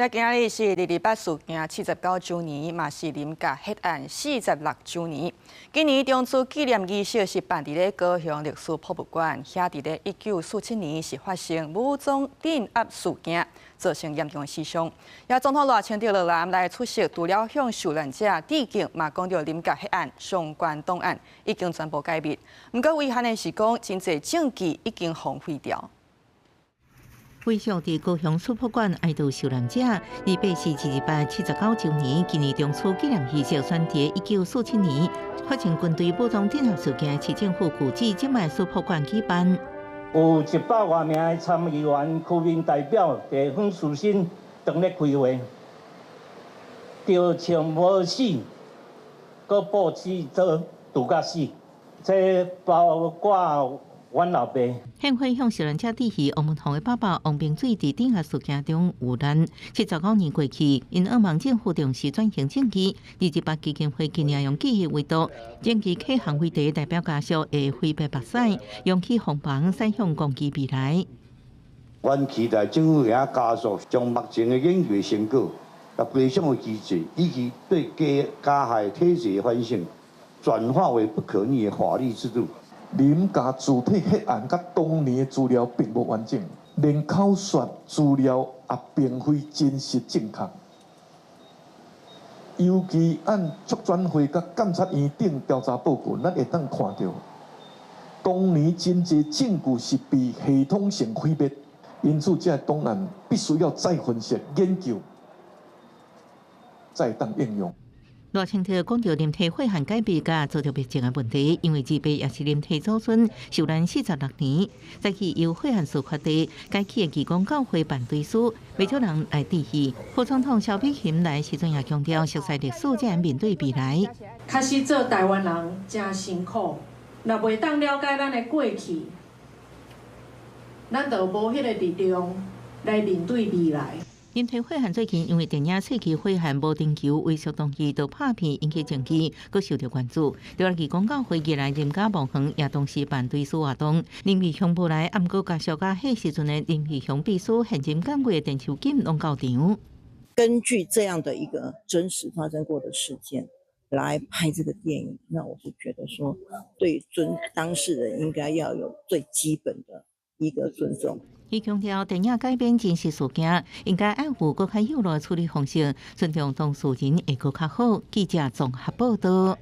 今日是228事件79周年，嘛是林甲血案46周年。今年中秋纪念仪式是办伫咧高雄历史博物馆，遐伫咧1947年是发生武装镇压事件，造成严重的死伤。也总统赖清德落南来出席，除了向受难者致敬，嘛讲到林甲血案相关档案已经全部解密。不过遗憾的是讲，真侪证据已经荒废掉。 回想伫高雄世博馆哀悼受难者，24879周年，今年中秋纪念仪式选伫1947年发生军队武装镇压事件，市政府故址即卖世博馆举办。有100多名的参议员、区民代表、地方士绅当咧开会，着穿无死，搁布置做度假死，这包括。 阮老爸献花向受难者致意。王文宏的爸爸王冰水伫镇压事件中遇难，79年过去，因渴望政府重视转型正义，218基金会今年用记忆为度，正义启航会地代表家属会挥别目屎，扬起红榜，驶向公益未来。阮期待政府也加速将目前的研究成果、甲规项的机制，以及对加害体制的反省，转化为不可逆的法律制度。 林家主体血案甲当年的资料并无完整，连口述资料也并非真实正确。尤其按促转会甲监察院等调查报告，咱会当看到，当年真侪证据是被系统性毁灭，因此这档案必须要再分析研究，再当应用。 赖清德讲到林体血案改变甲遭到灭证的问题，因为自卑也是林体祖孙受难46年，再去由血案事发地改起的义工教会办追思，未少人来致意。副总统萧美琴来时阵也强调，熟悉历史才能面对未来。确实做台湾人真辛苦，若袂当了解咱的过去，咱就无迄个力量来面对未来。 林体血案最近因为电影《世纪血案》无定球威胁动机，就拍片引起争议，佮受到关注。第二期公告会议来林家望园也同时办追思活动，林义雄无来，暗过家属甲迄时阵的林义雄秘书现金干过的电酬金拢到场。根据这样的一个真实发生过的事件来拍这个电影，那我是觉得说，对当事人应该要有最基本的一个尊重。 伊强调，电影改编真实事件，应该按有更较有效的处理方式，尊重当事人会更较好。记者综合报道。